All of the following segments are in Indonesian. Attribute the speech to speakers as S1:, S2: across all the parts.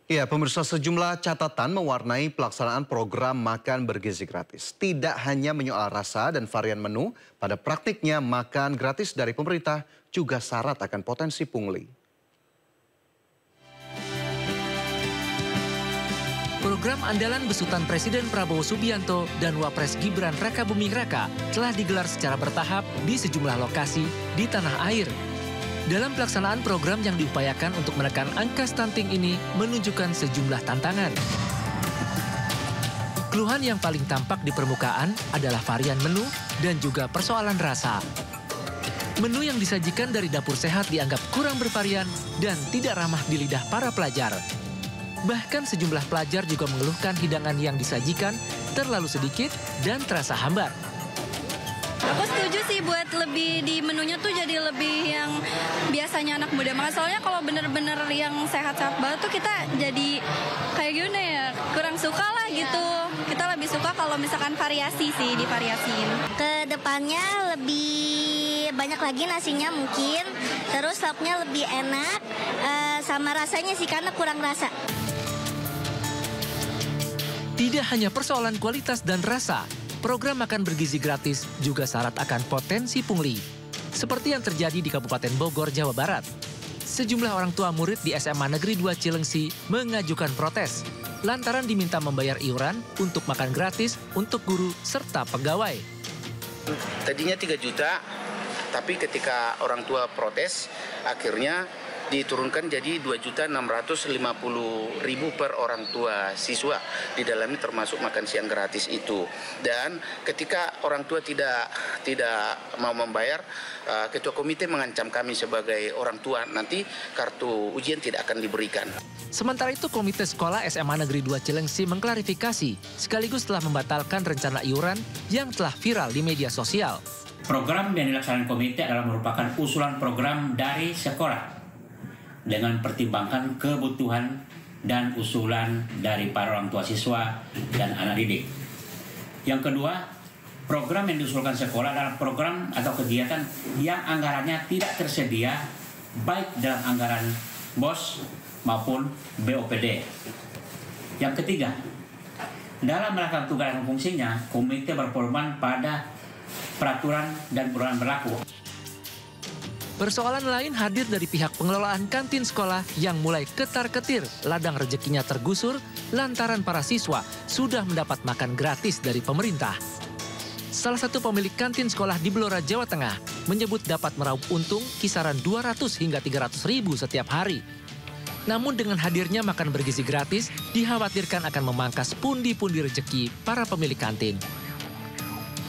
S1: Ya, pemirsa, sejumlah catatan mewarnai pelaksanaan program makan bergizi gratis. Tidak hanya menyoal rasa dan varian menu, pada praktiknya makan gratis dari pemerintah juga syarat akan potensi pungli.
S2: Program andalan besutan Presiden Prabowo Subianto dan Wapres Gibran Rakabuming Raka telah digelar secara bertahap di sejumlah lokasi di tanah air. Dalam pelaksanaan program yang diupayakan untuk menekan angka stunting ini menunjukkan sejumlah tantangan. Keluhan yang paling tampak di permukaan adalah varian menu dan juga persoalan rasa. Menu yang disajikan dari dapur sehat dianggap kurang bervarian dan tidak ramah di lidah para pelajar. Bahkan sejumlah pelajar juga mengeluhkan hidangan yang disajikan terlalu sedikit dan terasa hambar.
S3: Aku setuju sih buat lebih di menunya tuh jadi lebih yang biasanya anak muda makan. Soalnya kalau bener-bener yang sehat-sehat banget tuh kita jadi kayak gimana ya, kurang suka lah gitu. Kita lebih suka kalau misalkan variasi sih, divariasiin.
S4: Kedepannya lebih banyak lagi nasinya mungkin, terus lauknya lebih enak, sama rasanya sih karena kurang rasa.
S2: Tidak hanya persoalan kualitas dan rasa, program makan bergizi gratis juga syarat akan potensi pungli. Seperti yang terjadi di Kabupaten Bogor, Jawa Barat. Sejumlah orang tua murid di SMA Negeri 2 Cilengsi mengajukan protes lantaran diminta membayar iuran untuk makan gratis untuk guru serta pegawai.
S5: Tadinya 3 juta, tapi ketika orang tua protes, akhirnya diturunkan jadi 2.650.000 per orang tua siswa. Di dalamnya termasuk makan siang gratis itu. Dan ketika orang tua tidak mau membayar, ketua komite mengancam kami sebagai orang tua, nanti kartu ujian tidak akan diberikan.
S2: Sementara itu Komite Sekolah SMA Negeri 2 Cilengsi mengklarifikasi sekaligus telah membatalkan rencana iuran yang telah viral di media sosial.
S6: Program yang dilaksanakan komite adalah merupakan usulan program dari sekolah dengan pertimbangkan kebutuhan dan usulan dari para orang tua siswa dan anak didik. Yang kedua, program yang diusulkan sekolah adalah program atau kegiatan yang anggarannya tidak tersedia baik dalam anggaran BOS maupun BOPD. Yang ketiga, dalam melakukan tugas dan fungsinya, komite berpedoman pada peraturan dan peraturan berlaku.
S2: Persoalan lain hadir dari pihak pengelolaan kantin sekolah yang mulai ketar-ketir ladang rezekinya tergusur lantaran para siswa sudah mendapat makan gratis dari pemerintah. Salah satu pemilik kantin sekolah di Blora, Jawa Tengah menyebut dapat meraup untung kisaran 200 hingga 300 ribu setiap hari. Namun dengan hadirnya makan bergizi gratis dikhawatirkan akan memangkas pundi-pundi rezeki para pemilik kantin.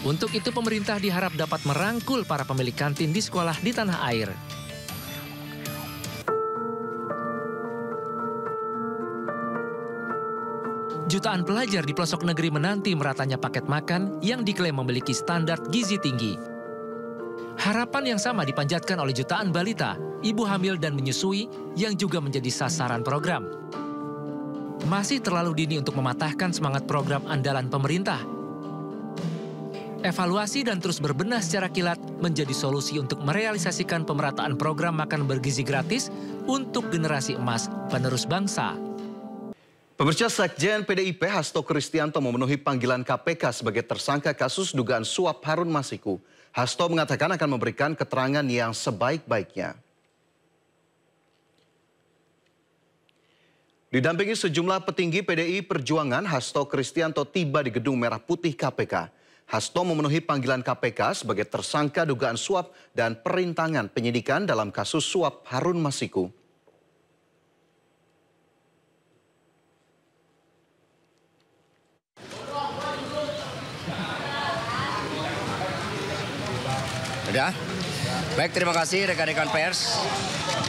S2: Untuk itu pemerintah diharap dapat merangkul para pemilik kantin di sekolah di tanah air. Jutaan pelajar di pelosok negeri menanti meratanya paket makan yang diklaim memiliki standar gizi tinggi. Harapan yang sama dipanjatkan oleh jutaan balita, ibu hamil dan menyusui yang juga menjadi sasaran program. Masih terlalu dini untuk mematahkan semangat program andalan pemerintah. Evaluasi dan terus berbenah secara kilat menjadi solusi untuk merealisasikan pemerataan program makan bergizi gratis untuk generasi emas penerus bangsa.
S1: Pemirsa, Sekjen PDIP Hasto Kristianto memenuhi panggilan KPK sebagai tersangka kasus dugaan suap Harun Masiku. Hasto mengatakan akan memberikan keterangan yang sebaik-baiknya. Didampingi sejumlah petinggi PDI Perjuangan, Hasto Kristianto tiba di Gedung Merah Putih KPK. Hasto memenuhi panggilan KPK sebagai tersangka dugaan suap dan perintangan penyidikan dalam kasus suap Harun Masiku.
S7: Sudah? Baik, terima kasih rekan-rekan pers.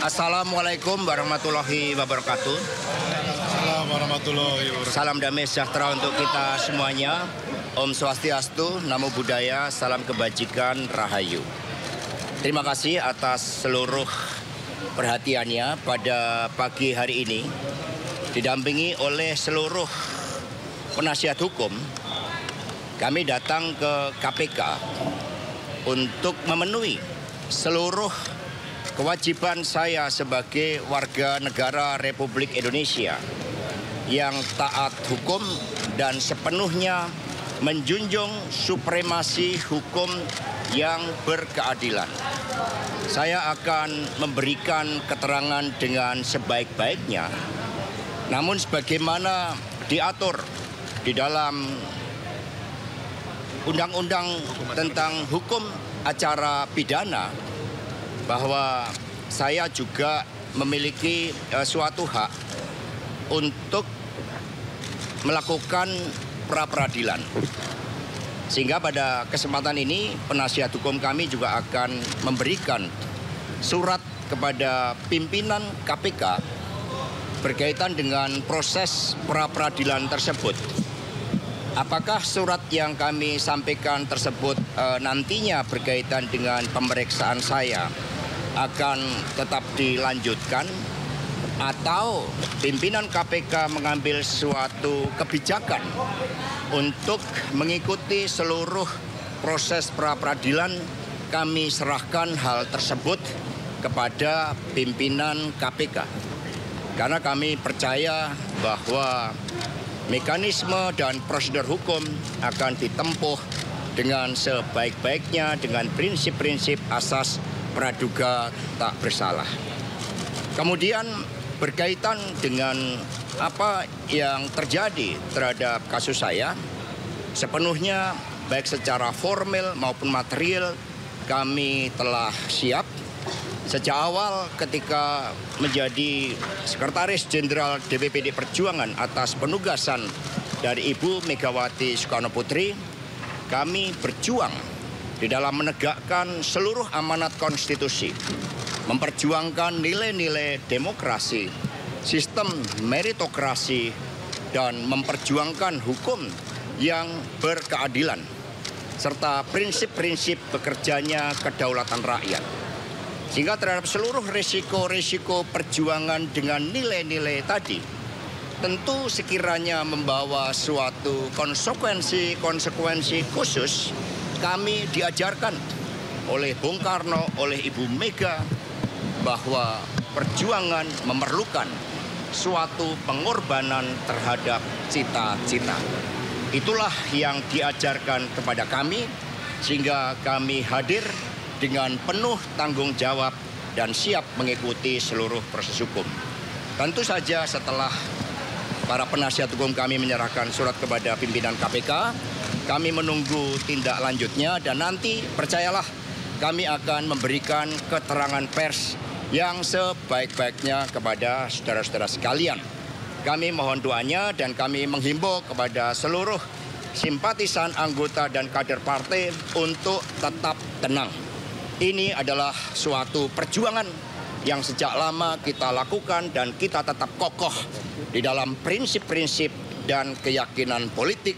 S7: Assalamualaikum warahmatullahi wabarakatuh.
S8: Assalamualaikum warahmatullahi wabarakatuh.
S7: Salam damai sejahtera untuk kita semuanya. Om Swastiastu, Namo Buddhaya, salam kebajikan, Rahayu. Terima kasih atas seluruh perhatiannya pada pagi hari ini. Didampingi oleh seluruh penasihat hukum, kami datang ke KPK untuk memenuhi seluruh kewajiban saya sebagai warga negara Republik Indonesia yang taat hukum dan sepenuhnya menjunjung supremasi hukum yang berkeadilan. Saya akan memberikan keterangan dengan sebaik-baiknya, namun sebagaimana diatur di dalam Undang-Undang tentang Hukum Acara Pidana, bahwa saya juga memiliki suatu hak untuk melakukan pra-peradilan. Sehingga pada kesempatan ini penasihat hukum kami juga akan memberikan surat kepada pimpinan KPK berkaitan dengan proses pra-peradilan tersebut. Apakah surat yang kami sampaikan tersebut nantinya berkaitan dengan pemeriksaan saya akan tetap dilanjutkan, atau pimpinan KPK mengambil suatu kebijakan untuk mengikuti seluruh proses pra-peradilan, kami serahkan hal tersebut kepada pimpinan KPK. Karena kami percaya bahwa mekanisme dan prosedur hukum akan ditempuh dengan sebaik-baiknya dengan prinsip-prinsip asas praduga tak bersalah. Kemudian berkaitan dengan apa yang terjadi terhadap kasus saya, sepenuhnya baik secara formal maupun material kami telah siap. Sejak awal ketika menjadi Sekretaris Jenderal DPP PDI Perjuangan atas penugasan dari Ibu Megawati Soekarno Putri, kami berjuang di dalam menegakkan seluruh amanat konstitusi, memperjuangkan nilai-nilai demokrasi, sistem meritokrasi, dan memperjuangkan hukum yang berkeadilan, serta prinsip-prinsip bekerjanya kedaulatan rakyat. Sehingga terhadap seluruh risiko-risiko perjuangan dengan nilai-nilai tadi, tentu sekiranya membawa suatu konsekuensi khusus, kami diajarkan oleh Bung Karno, oleh Ibu Mega, bahwa perjuangan memerlukan suatu pengorbanan terhadap cita-cita. Itulah yang diajarkan kepada kami, sehingga kami hadir dengan penuh tanggung jawab dan siap mengikuti seluruh proses hukum. Tentu saja setelah para penasihat hukum kami menyerahkan surat kepada pimpinan KPK, kami menunggu tindak lanjutnya, dan nanti percayalah kami akan memberikan keterangan pers yang sebaik-baiknya kepada saudara-saudara sekalian. Kami mohon doanya dan kami menghimbau kepada seluruh simpatisan, anggota, dan kader partai untuk tetap tenang. Ini adalah suatu perjuangan yang sejak lama kita lakukan dan kita tetap kokoh di dalam prinsip-prinsip dan keyakinan politik,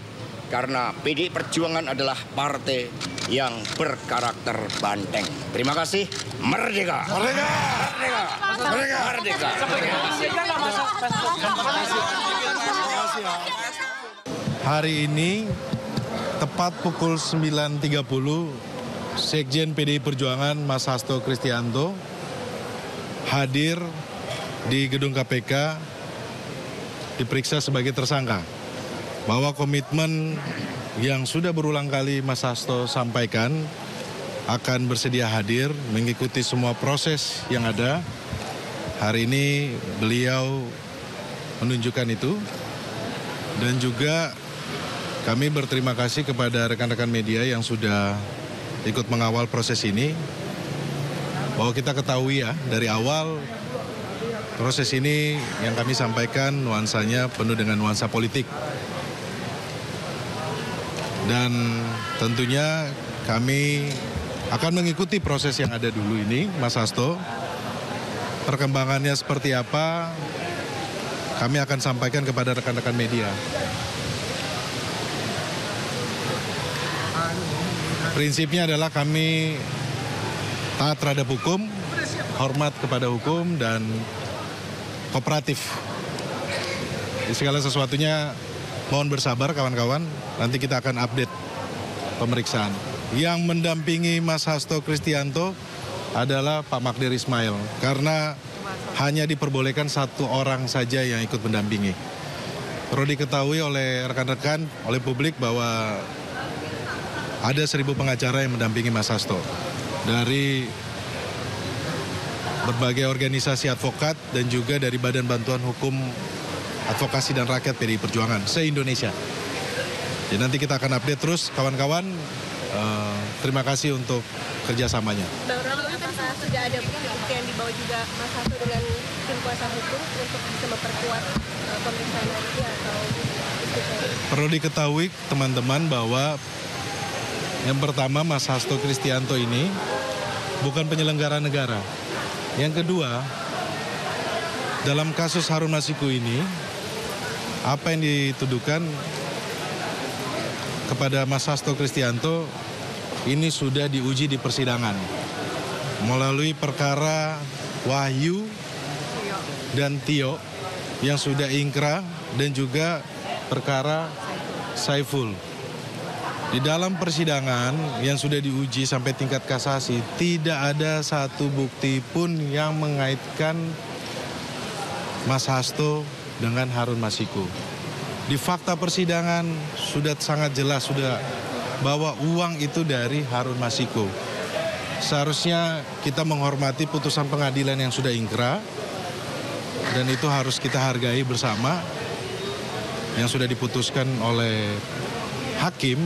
S7: karena PDI Perjuangan adalah partai yang berkarakter banteng. Terima kasih. Merdeka! Merdeka! Merdeka! Merdeka!
S8: Hari ini tepat pukul 9.30 Sekjen PDI Perjuangan Mas Hasto Kristianto hadir di gedung KPK diperiksa sebagai tersangka. Bahwa komitmen yang sudah berulang kali Mas Hasto sampaikan akan bersedia hadir mengikuti semua proses yang ada. Hari ini beliau menunjukkan itu, dan juga kami berterima kasih kepada rekan-rekan media yang sudah ikut mengawal proses ini. Bahwa kita ketahui ya, dari awal proses ini yang kami sampaikan nuansanya penuh dengan nuansa politik. Dan tentunya kami akan mengikuti proses yang ada dulu ini, Mas Hasto. Perkembangannya seperti apa, kami akan sampaikan kepada rekan-rekan media. Prinsipnya adalah kami taat terhadap hukum, hormat kepada hukum, dan kooperatif. Di segala sesuatunya mohon bersabar kawan-kawan, nanti kita akan update pemeriksaan. Yang mendampingi Mas Hasto Kristianto adalah Pak Magdir Ismail, karena hanya diperbolehkan satu orang saja yang ikut mendampingi. perlu diketahui oleh rekan-rekan, oleh publik bahwa ada 1.000 pengacara yang mendampingi Mas Hasto dari berbagai organisasi advokat dan juga dari Badan Bantuan Hukum Advokasi dan Rakyat PDI Perjuangan se-Indonesia. Jadi nanti kita akan update terus kawan-kawan. Terima kasih untuk kerjasamanya.
S9: Bang Rahmat, apakah sudah ada bukti yang dibawa juga Mas Hasto dengan tim kuasa hukum untuk bisa memperkuat pemeriksaan ini atau
S8: perlu diketahui teman-teman bahwa yang pertama Mas Hasto Kristianto ini bukan penyelenggara negara. Yang kedua, dalam kasus Harun Masiku ini, apa yang dituduhkan kepada Mas Hasto Kristianto ini sudah diuji di persidangan melalui perkara Wahyu dan Tio yang sudah ingkrah dan juga perkara Saiful. Di dalam persidangan yang sudah diuji sampai tingkat kasasi, tidak ada satu bukti pun yang mengaitkan Mas Hasto dengan Harun Masiku. Di fakta persidangan sudah sangat jelas sudah bahwa uang itu dari Harun Masiku. Seharusnya kita menghormati putusan pengadilan yang sudah ingkrah dan itu harus kita hargai bersama yang sudah diputuskan oleh hakim.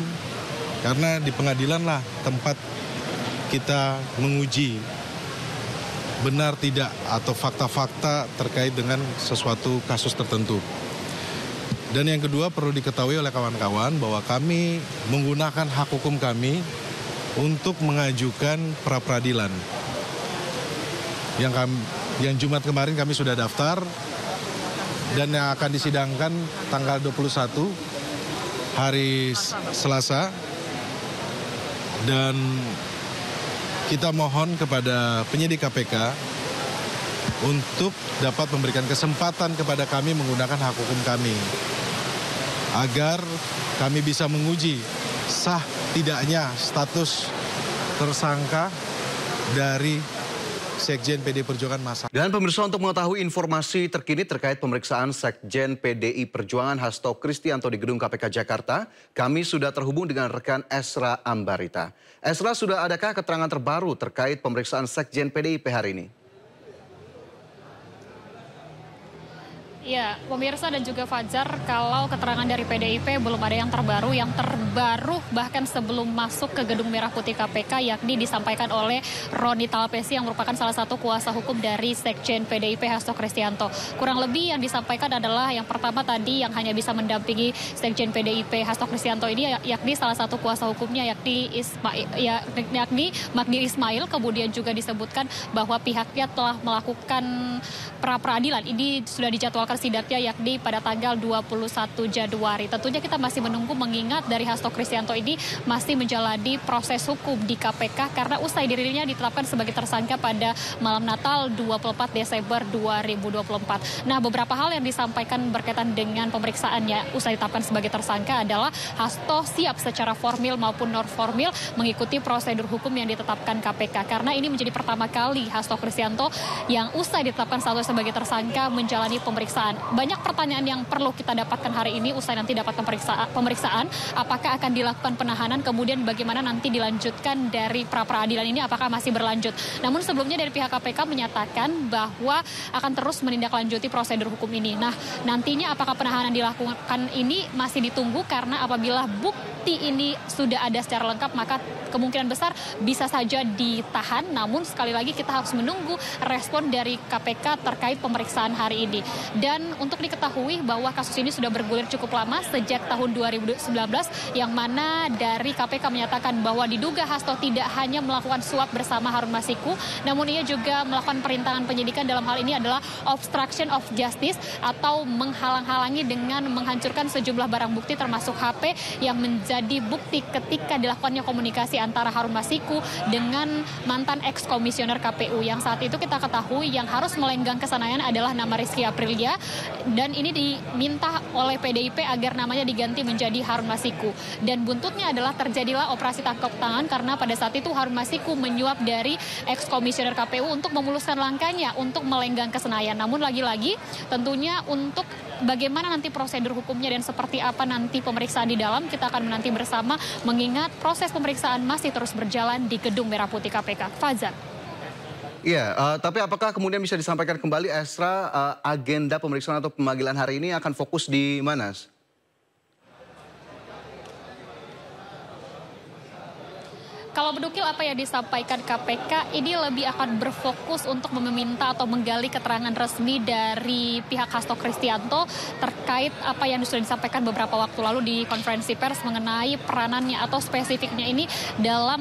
S8: Karena di pengadilan lah tempat kita menguji benar tidak atau fakta-fakta terkait dengan sesuatu kasus tertentu. Dan yang kedua perlu diketahui oleh kawan-kawan bahwa kami menggunakan hak hukum kami untuk mengajukan pra-peradilan. Yang Jumat kemarin kami sudah daftar dan yang akan disidangkan tanggal 21 hari Selasa. Dan kita mohon kepada penyidik KPK untuk dapat memberikan kesempatan kepada kami menggunakan hak hukum kami agar kami bisa menguji sah tidaknya status tersangka dari Sekjen PDI Perjuangan Mas Hasto.
S1: Dan pemirsa, untuk mengetahui informasi terkini terkait pemeriksaan Sekjen PDI Perjuangan Hasto Kristianto di Gedung KPK Jakarta, kami sudah terhubung dengan rekan Esra Ambarita. Esra, sudah adakah keterangan terbaru terkait pemeriksaan Sekjen PDIP hari ini?
S10: Ya, pemirsa dan juga Fajar, kalau keterangan dari PDIP belum ada yang terbaru. Yang terbaru bahkan sebelum masuk ke Gedung Merah Putih KPK, yakni disampaikan oleh Roni Talapesi yang merupakan salah satu kuasa hukum dari Sekjen PDIP Hasto Kristianto. Kurang lebih yang disampaikan adalah yang pertama tadi yang hanya bisa mendampingi Sekjen PDIP Hasto Kristianto ini yakni salah satu kuasa hukumnya yakni Magdir Ismail. Kemudian juga disebutkan bahwa pihaknya telah melakukan pra-peradilan. Ini sudah dijadwalkan sidaknya yakni pada tanggal 21 Januari. Tentunya kita masih menunggu mengingat dari Hasto Kristianto ini masih menjalani proses hukum di KPK karena usai dirinya ditetapkan sebagai tersangka pada malam Natal 24 Desember 2024. Nah, beberapa hal yang disampaikan berkaitan dengan pemeriksaannya usai ditetapkan sebagai tersangka adalah Hasto siap secara formil maupun non-formil mengikuti prosedur hukum yang ditetapkan KPK. Karena ini menjadi pertama kali Hasto Kristianto yang usai ditetapkan status sebagai tersangka menjalani pemeriksaan. Banyak pertanyaan yang perlu kita dapatkan hari ini usai nanti dapat pemeriksaan. Apakah akan dilakukan penahanan, kemudian bagaimana nanti dilanjutkan dari pra-peradilan ini, apakah masih berlanjut. Namun sebelumnya dari pihak KPK menyatakan bahwa akan terus menindaklanjuti prosedur hukum ini. Nah, nantinya apakah penahanan dilakukan ini masih ditunggu karena apabila bukti ini sudah ada secara lengkap maka kemungkinan besar bisa saja ditahan. Namun sekali lagi kita harus menunggu respon dari KPK terkait pemeriksaan hari ini. Dan untuk diketahui bahwa kasus ini sudah bergulir cukup lama sejak tahun 2019 yang mana dari KPK menyatakan bahwa diduga Hasto tidak hanya melakukan suap bersama Harun Masiku, namun ia juga melakukan perintangan penyidikan. Dalam hal ini adalah obstruction of justice atau menghalang-halangi dengan menghancurkan sejumlah barang bukti termasuk HP yang menjadi bukti ketika dilakukannya komunikasi antara Harun Masiku dengan mantan ex-komisioner KPU yang saat itu kita ketahui yang harus melenggang ke Senayan adalah nama Rizky Aprilia berbeda dan ini diminta oleh PDIP agar namanya diganti menjadi Harun Masiku. Dan buntutnya adalah terjadilah operasi tangkap tangan karena pada saat itu Harun Masiku menyuap dari ex-komisioner KPU untuk memuluskan langkahnya untuk melenggang ke Senayan. Namun lagi-lagi tentunya untuk bagaimana nanti prosedur hukumnya dan seperti apa nanti pemeriksaan di dalam kita akan menanti bersama mengingat proses pemeriksaan masih terus berjalan di Gedung Merah Putih KPK. Fajar.
S1: Iya, tapi apakah kemudian bisa disampaikan kembali Esra, agenda pemeriksaan atau pemanggilan hari ini akan fokus di mana?
S10: Kalau Bedukil apa yang disampaikan KPK ini lebih akan berfokus untuk meminta atau menggali keterangan resmi dari pihak Hasto Kristianto terkait apa yang sudah disampaikan beberapa waktu lalu di konferensi pers mengenai peranannya atau spesifiknya ini dalam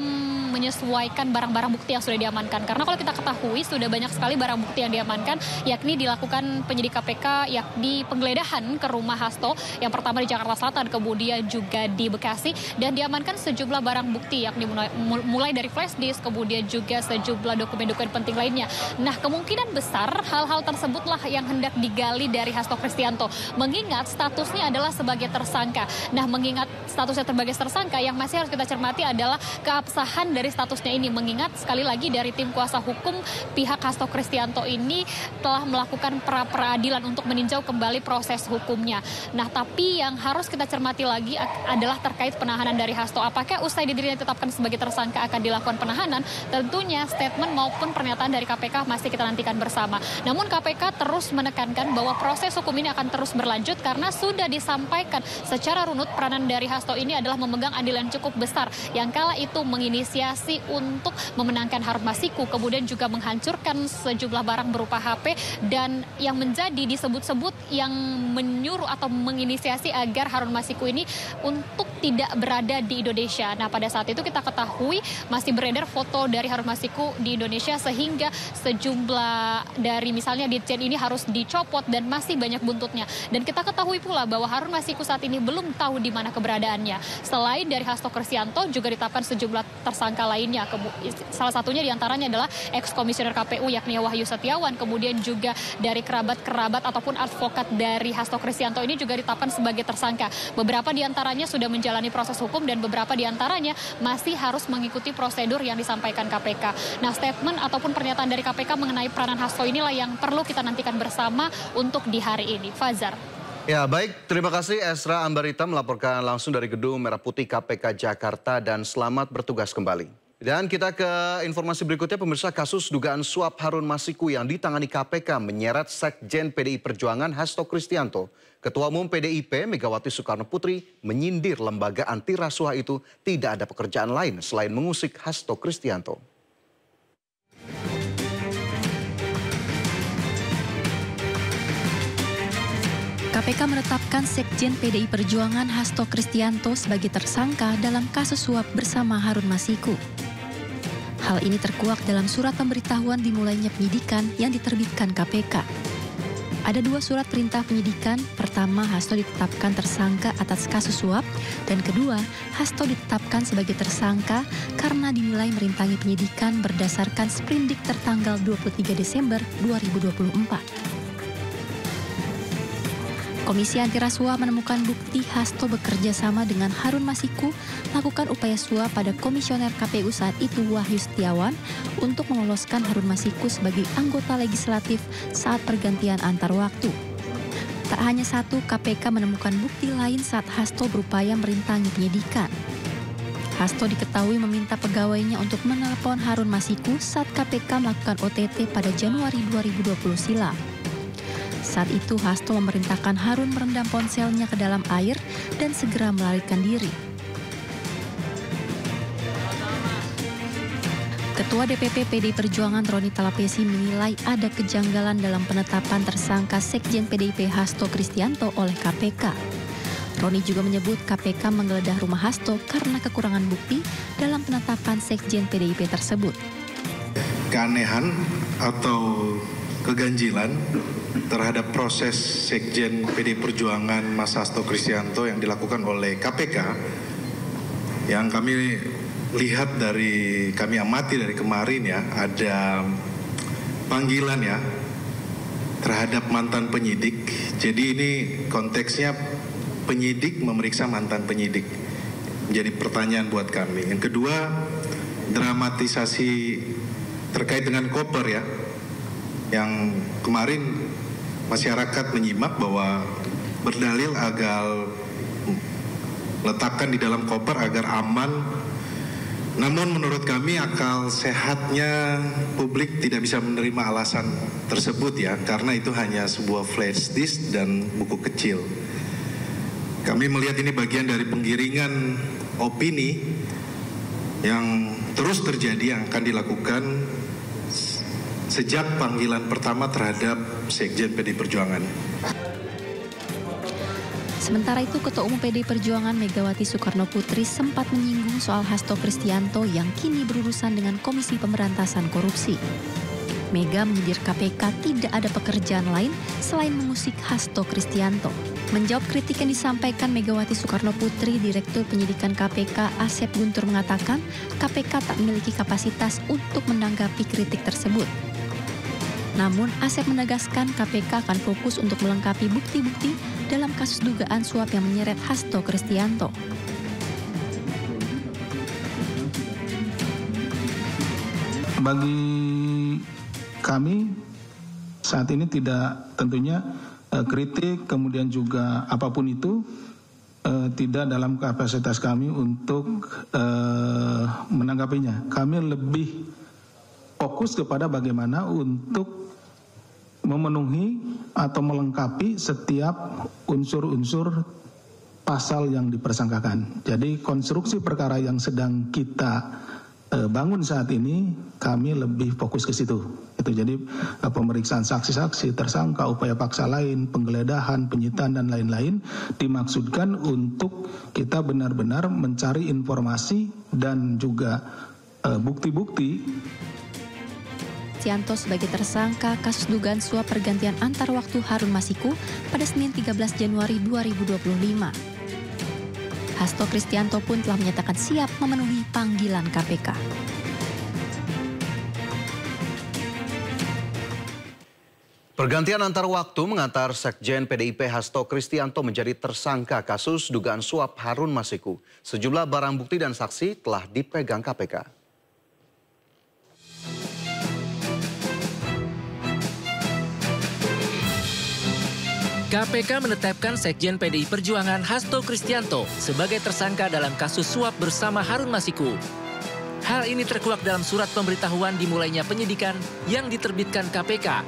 S10: menyesuaikan barang-barang bukti yang sudah diamankan. Karena kalau kita ketahui sudah banyak sekali barang bukti yang diamankan yakni dilakukan penyidik KPK yakni penggeledahan ke rumah Hasto yang pertama di Jakarta Selatan kemudian juga di Bekasi dan diamankan sejumlah barang bukti yakni mulai dari flash disk, kemudian juga sejumlah dokumen-dokumen penting lainnya. Nah, kemungkinan besar hal-hal tersebutlah yang hendak digali dari Hasto Kristianto. Mengingat statusnya adalah sebagai tersangka. Nah, mengingat statusnya sebagai tersangka, yang masih harus kita cermati adalah keabsahan dari statusnya ini. Mengingat sekali lagi dari tim kuasa hukum pihak Hasto Kristianto ini telah melakukan pra-peradilan untuk meninjau kembali proses hukumnya. Nah, tapi yang harus kita cermati lagi adalah terkait penahanan dari Hasto. Apakah usai dirinya ditetapkan sebagai tersangka akan dilakukan penahanan, tentunya statement maupun pernyataan dari KPK masih kita nantikan bersama. Namun KPK terus menekankan bahwa proses hukum ini akan terus berlanjut karena sudah disampaikan secara runut peranan dari Hasto ini adalah memegang andil yang cukup besar yang kala itu menginisiasi untuk memenangkan Harun Masiku, kemudian juga menghancurkan sejumlah barang berupa HP dan yang menjadi disebut-sebut yang menyuruh atau menginisiasi agar Harun Masiku ini untuk tidak berada di Indonesia. Nah, pada saat itu kita ketahui masih beredar foto dari Harun Masiku di Indonesia sehingga sejumlah dari misalnya Ditjen ini harus dicopot dan masih banyak buntutnya. Dan kita ketahui pula bahwa Harun Masiku saat ini belum tahu di mana keberadaannya. Selain dari Hasto Kristianto juga ditetapkan sejumlah tersangka lainnya. Salah satunya diantaranya adalah ex-komisioner KPU yakni Wahyu Setiawan. Kemudian juga dari kerabat-kerabat ataupun advokat dari Hasto Kristianto ini juga ditetapkan sebagai tersangka. Beberapa diantaranya sudah menjalani proses hukum dan beberapa diantaranya masih harus mengikuti prosedur yang disampaikan KPK. Nah, statement ataupun pernyataan dari KPK mengenai peranan Hasto inilah yang perlu kita nantikan bersama untuk di hari ini. Fazar.
S1: Ya, baik. Terima kasih Esra Ambarita melaporkan langsung dari Gedung Merah Putih KPK Jakarta dan selamat bertugas kembali. Dan kita ke informasi berikutnya, pemirsa. Kasus dugaan suap Harun Masiku yang ditangani KPK menyeret Sekjen PDI Perjuangan Hasto Kristianto. Ketua Umum PDIP Megawati Soekarno Putri menyindir lembaga anti rasuah itu tidak ada pekerjaan lain selain mengusik Hasto Kristianto.
S11: KPK menetapkan Sekjen PDI Perjuangan Hasto Kristianto sebagai tersangka dalam kasus suap bersama Harun Masiku. Hal ini terkuak dalam surat pemberitahuan dimulainya penyidikan yang diterbitkan KPK. Ada dua surat perintah penyidikan. Pertama, Hasto ditetapkan tersangka atas kasus suap. Dan kedua, Hasto ditetapkan sebagai tersangka karena dinilai merintangi penyidikan berdasarkan sprindik tertanggal 23 Desember 2024. Komisi Anti Rasuah menemukan bukti Hasto bekerja sama dengan Harun Masiku melakukan upaya suap pada komisioner KPU saat itu Wahyu Setiawan untuk meloloskan Harun Masiku sebagai anggota legislatif saat pergantian antar waktu. Tak hanya satu, KPK menemukan bukti lain saat Hasto berupaya merintangi penyidikan. Hasto diketahui meminta pegawainya untuk menelpon Harun Masiku saat KPK melakukan OTT pada Januari 2020 silam. Saat itu Hasto memerintahkan Harun merendam ponselnya ke dalam air dan segera melarikan diri. Ketua DPP PDI Perjuangan Roni Talapesi menilai ada kejanggalan dalam penetapan tersangka Sekjen PDIP Hasto Kristianto oleh KPK. Roni juga menyebut KPK menggeledah rumah Hasto karena kekurangan bukti dalam penetapan Sekjen PDIP tersebut.
S8: Keanehan atau keganjilan terhadap proses Sekjen PDI Perjuangan Mas Hasto Kristianto yang dilakukan oleh KPK, yang kami lihat kami amati dari kemarin ya, ada panggilan ya terhadap mantan penyidik. Jadi ini konteksnya penyidik memeriksa mantan penyidik. Menjadi pertanyaan buat kami. Yang kedua, dramatisasi terkait dengan koper ya. Yang kemarin masyarakat menyimak bahwa berdalil agar letakkan di dalam koper agar aman. Namun menurut kami akal sehatnya publik tidak bisa menerima alasan tersebut ya, karena itu hanya sebuah flash disk dan buku kecil. Kami melihat ini bagian dari penggiringan opini yang terus terjadi, yang akan dilakukan sejak panggilan pertama terhadap Sekjen PDI Perjuangan.
S11: Sementara itu, Ketua Umum PDI Perjuangan Megawati Soekarno Putri sempat menyinggung soal Hasto Kristianto yang kini berurusan dengan Komisi Pemberantasan Korupsi. Mega menyindir KPK tidak ada pekerjaan lain selain mengusik Hasto Kristianto. Menjawab kritik yang disampaikan Megawati Soekarno Putri, Direktur Penyidikan KPK Asep Guntur mengatakan KPK tak memiliki kapasitas untuk menanggapi kritik tersebut. Namun, Asep menegaskan KPK akan fokus untuk melengkapi bukti-bukti dalam kasus dugaan suap yang menyeret Hasto Kristianto.
S12: Bagi kami saat ini tidak, tentunya kritik kemudian juga apapun itu tidak dalam kapasitas kami untuk menanggapinya. Kami lebih fokus kepada bagaimana untuk memenuhi atau melengkapi setiap unsur-unsur pasal yang dipersangkakan. Jadi konstruksi perkara yang sedang kita bangun saat ini, kami lebih fokus ke situ. Itu jadi pemeriksaan saksi-saksi, tersangka, upaya paksa lain, penggeledahan, penyitaan dan lain-lain dimaksudkan untuk kita benar-benar mencari informasi dan juga bukti-bukti.
S11: Kristianto sebagai tersangka kasus dugaan suap pergantian antar waktu Harun Masiku pada Senin 13 Januari 2025. Hasto Kristianto pun telah menyatakan siap memenuhi panggilan KPK.
S1: Pergantian antar waktu mengantar Sekjen PDIP Hasto Kristianto menjadi tersangka kasus dugaan suap Harun Masiku. Sejumlah barang bukti dan saksi telah dipegang KPK.
S2: KPK menetapkan Sekjen PDI Perjuangan Hasto Kristianto sebagai tersangka dalam kasus suap bersama Harun Masiku. Hal ini terkuak dalam surat pemberitahuan dimulainya penyidikan yang diterbitkan KPK.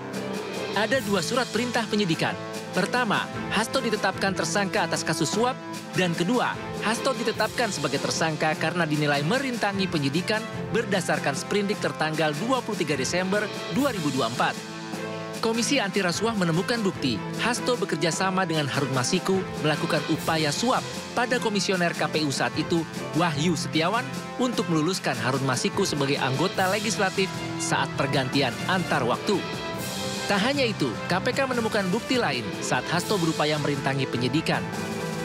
S2: Ada 2 surat perintah penyidikan. Pertama, Hasto ditetapkan tersangka atas kasus suap, dan kedua, Hasto ditetapkan sebagai tersangka karena dinilai merintangi penyidikan berdasarkan sprindik tertanggal 23 Desember 2024. Komisi Anti Rasuah menemukan bukti Hasto bekerja sama dengan Harun Masiku melakukan upaya suap pada komisioner KPU saat itu, Wahyu Setiawan, untuk meluluskan Harun Masiku sebagai anggota legislatif saat pergantian antar waktu. Tak hanya itu, KPK menemukan bukti lain saat Hasto berupaya merintangi penyidikan.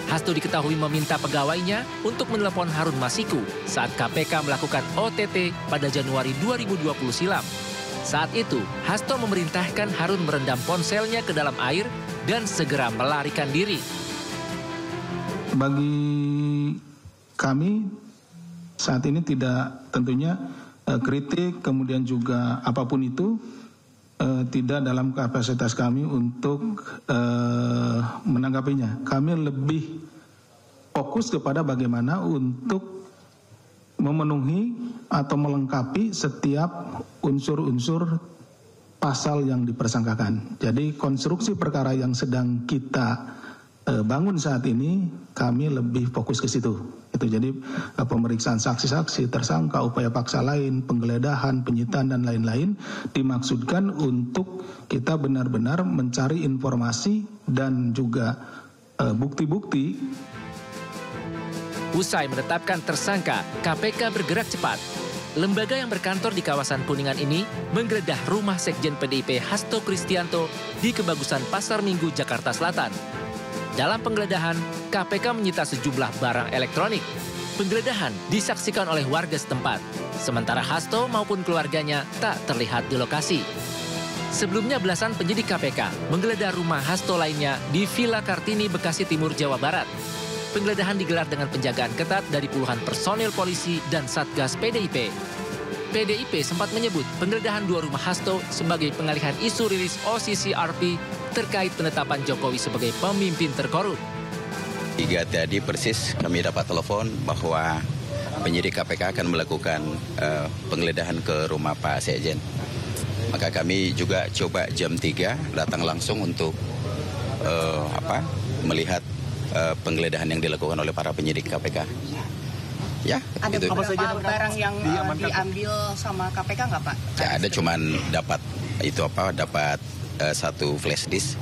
S2: Hasto diketahui meminta pegawainya untuk menelepon Harun Masiku saat KPK melakukan OTT pada Januari 2020 silam. Saat itu, Hasto memerintahkan Harun merendam ponselnya ke dalam air dan segera melarikan diri.
S12: Bagi kami saat ini tidak, tentunya kritik kemudian juga apapun itu tidak dalam kapasitas kami untuk menanggapinya. Kami lebih fokus kepada bagaimana untuk memenuhi atau melengkapi setiap unsur-unsur pasal yang dipersangkakan. Jadi konstruksi perkara yang sedang kita bangun saat ini, kami lebih fokus ke situ. Itu jadi pemeriksaan saksi-saksi, tersangka, upaya paksa lain, penggeledahan, penyitaan dan lain-lain dimaksudkan untuk kita benar-benar mencari informasi dan juga bukti-bukti.
S2: Usai menetapkan tersangka, KPK bergerak cepat. Lembaga yang berkantor di kawasan Kuningan ini menggeledah rumah Sekjen PDIP Hasto Kristianto di Kebagusan Pasar Minggu, Jakarta Selatan. Dalam penggeledahan, KPK menyita sejumlah barang elektronik. Penggeledahan disaksikan oleh warga setempat, sementara Hasto maupun keluarganya tak terlihat di lokasi. Sebelumnya belasan penyidik KPK menggeledah rumah Hasto lainnya di Villa Kartini, Bekasi Timur, Jawa Barat. Penggeledahan digelar dengan penjagaan ketat dari puluhan personil polisi dan Satgas PDIP. PDIP sempat menyebut penggeledahan 2 rumah Hasto sebagai pengalihan isu rilis OCCRP terkait penetapan Jokowi sebagai pemimpin terkorup.
S13: 3 tadi persis kami dapat telepon bahwa penyidik KPK akan melakukan penggeledahan ke rumah Pak Sekjen. Maka kami juga coba jam 3 datang langsung untuk melihat penggeledahan yang dilakukan oleh para penyidik KPK. Ya,
S14: ada
S13: gitu.
S14: beberapa barang yang diambil sama KPK nggak, Pak?
S13: Ya, ada cuman dapat dapat 1 flash disk